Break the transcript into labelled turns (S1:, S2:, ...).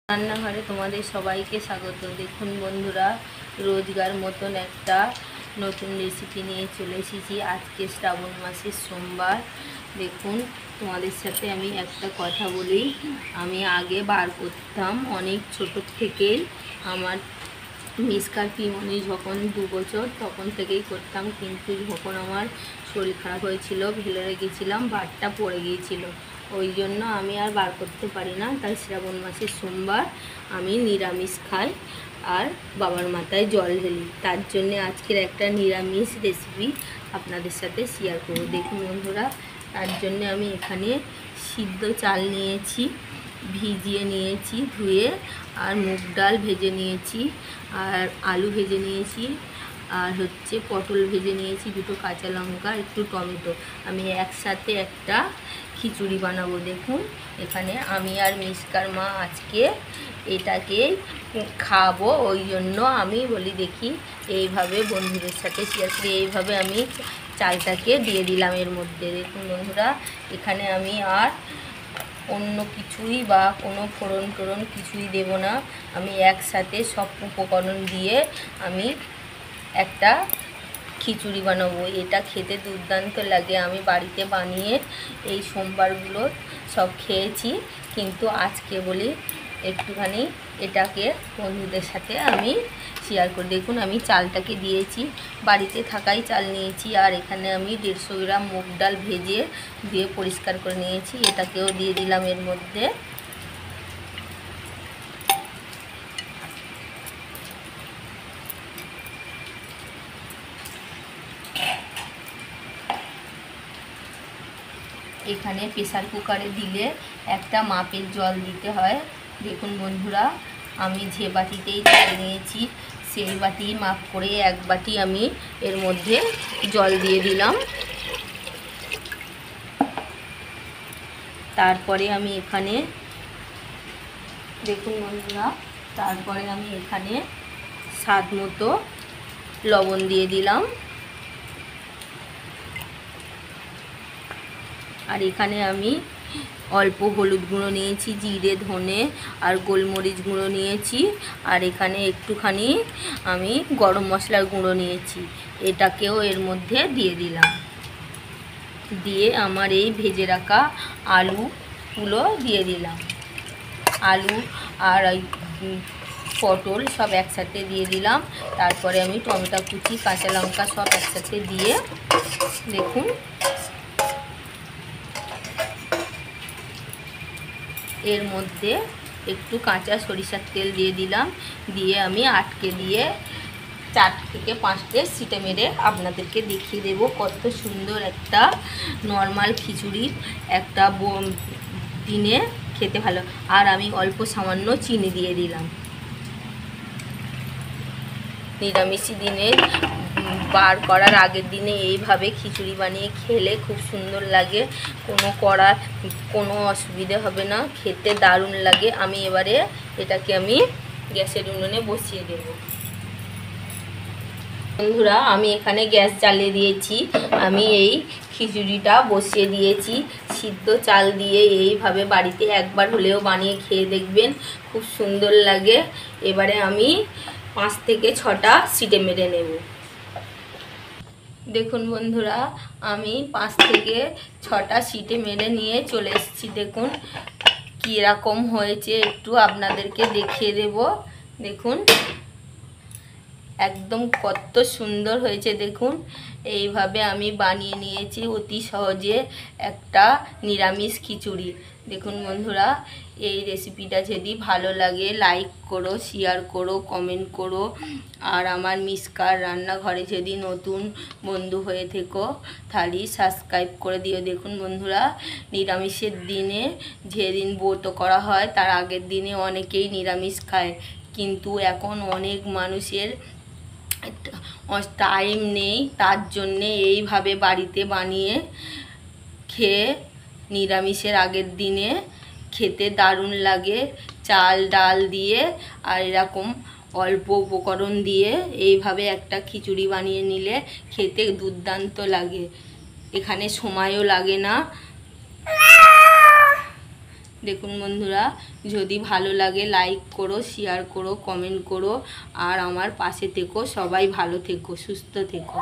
S1: রান্নাঘরে তোমাদের সবাইকে স্বাগত। দেখুন বন্ধুরা, রোজগার মতন একটা নতুন রেসিপি নিয়ে চলে এসেছি। আজকে শ্রাবণ মাসের সোমবার। দেখুন, তোমাদের সাথে আমি একটা কথা বলি। আমি আগে বার করতাম অনেক ছোট থেকেই। আমার মিসকার পিমনি যখন 2 বছর তখন থেকেই করতাম, কিন্তু যখন আমার শরীর খারাপ হয়েছিল, ভেলোরে গেছিলাম, বারটা পড়ে গিয়েছিল, ওই জন্য আমি আর বার করতে পারি না। তাই শ্রাবণ মাসের সোমবার আমি নিরামিষ খাই আর বাবার মাথায় জল ঢেলি। তার জন্যে আজকের একটা নিরামিষ রেসিপি আপনাদের সাথে শেয়ার করব। দেখুন বন্ধুরা, তার জন্য আমি এখানে সিদ্ধ চাল নিয়েছি, ভিজিয়ে নিয়েছি ধুয়ে, আর মুগ ডাল ভেজে নিয়েছি, আর আলু ভেজে নিয়েছি, আর হচ্ছে পটল ভেজে নিয়েছি, 2টো কাঁচা লঙ্কা, একটু টমেটো। আমি একসাথে একটা খিচুড়ি বানাবো। দেখুন, এখানে আমি আর মিসকার মা আজকে এটাকে খাবো, ওই জন্য আমি বলি দেখি এইভাবে বন্ধুদের সাথে শেয়ার করি। এইভাবে আমি চালটাকে দিয়ে দিলাম এর মধ্যে। দেখুন বন্ধুরা, এখানে আমি আর অন্য কিছুই বা কোনো ফোড়ন টোড়ন কিছুই দেব না। আমি একসাথে সব উপকরণ দিয়ে আমি একটা খিচুড়ি বানাবো। এটা খেতে দুর্দান্ত লাগে। আমি বাড়িতে বানিয়ে এই সোমবারগুলো সব খেয়েছি, কিন্তু আজকে বলি একটুখানি এটাকে বন্ধুদের সাথে আমি শেয়ার করি। দেখুন, আমি চালটাকে দিয়েছি, বাড়িতে থাকাই চাল নিয়েছি, আর এখানে আমি 150 গ্রাম মুগ ডাল ভেজে দিয়ে পরিষ্কার করে নিয়েছি, এটাকেও দিয়ে দিলাম এর মধ্যে। এখানে প্রেসার কুকারে দিলে একটা মাপের জল দিতে হয়। দেখুন বন্ধুরা, আমি যে বাটিতেই চাল নিয়েছি সেই বাটি মাপ করে 1 বাটি আমি এর মধ্যে জল দিয়ে দিলাম। তারপরে আমি এখানে দেখুন বন্ধুরা, তারপরে আমি এখানে স্বাদ মতো লবণ দিয়ে দিলাম। আর এখানে আমি অল্প হলুদ গুঁড়ো নিয়েছি, জিরে ধনে আর গোলমরিচ গুঁড়ো নিয়েছি, আর এখানে একটুখানি আমি গরম মশলার গুঁড়ো নিয়েছি, এটাকেও এর মধ্যে দিয়ে দিলাম। দিয়ে আমার এই ভেজে রাখা আলুগুলো দিয়ে দিলাম। আলু আর ওই পটল সব একসাথে দিয়ে দিলাম। তারপরে আমি টমেটো কুচি, কাঁচা লঙ্কা সব একসাথে দিয়ে, দেখুন এর মধ্যে একটু কাঁচা সরিষার তেল দিয়ে দিলাম। দিয়ে আমি আটকে দিয়ে 4 থেকে 5টে সিটি মেরে আপনাদেরকে দেখিয়ে দেব কত সুন্দর একটা নর্মাল খিচুড়ি একটা দিনে খেতে ভালো। আর আমি অল্প সামান্য চিনি দিয়ে দিলাম। নিরামিষি দিনে বার করার আগের দিনে এইভাবে খিচুড়ি বানিয়ে খেলে খুব সুন্দর লাগে, কোনো অসুবিধে হবে না, খেতে দারুণ লাগে। আমি এবারে এটাকে আমি গ্যাসের উনুনে বসিয়ে দেব। বন্ধুরা, আমি এখানে গ্যাস জ্বালিয়ে দিয়েছি, আমি এই খিচুড়িটা বসিয়ে দিয়েছি। সিদ্ধ চাল দিয়ে এইভাবে বাড়িতে একবার হলেও বানিয়ে খেয়ে দেখবেন, খুব সুন্দর লাগে। এবারে আমি 5 থেকে 6টা সিটি মেরে নেব। দেখুন বন্ধুরা, আমি 5 থেকে 6টা সিটি মেরে নিয়ে চলে এসেছি। দেখুন কীরকম হয়েছে, একটু আপনাদেরকে দেখিয়ে দেব। দেখুন একদম কত সুন্দর হয়েছে। দেখুন এইভাবে আমি বানিয়ে নিয়েছি অতি সহজে একটা নিরামিষ খিচুড়ি। দেখুন বন্ধুরা, এই রেসিপিটা যদি ভালো লাগে লাইক করো, শেয়ার করো, কমেন্ট করো। আর আমার মিসকার রান্নাঘরে যদি নতুন বন্ধু হয়ে থেকো তাহলে সাবস্ক্রাইব করে দিও। দেখুন বন্ধুরা, নিরামিষের দিনে যেদিন ব্রত করা হয় তার আগের দিনে অনেকেই নিরামিষ খায়, কিন্তু এখন অনেক মানুষের টাইম নেই, তার জন্যে এইভাবে বাড়িতে বানিয়ে খেয়ে নিরামিষের আগের দিনে খেতে দারুণ লাগে। চাল ডাল দিয়ে আর এরকম অল্প উপকরণ দিয়ে এইভাবে একটা খিচুড়ি বানিয়ে নিলে খেতে দুর্দান্ত লাগে, এখানে সময়ও লাগে না। দেখুন বন্ধুরা, যদি ভালো লাগে লাইক করো, শেয়ার করো, কমেন্ট করো, আর আমার পাশে থেকো। সবাই ভালো থেকো, সুস্থ থেকো।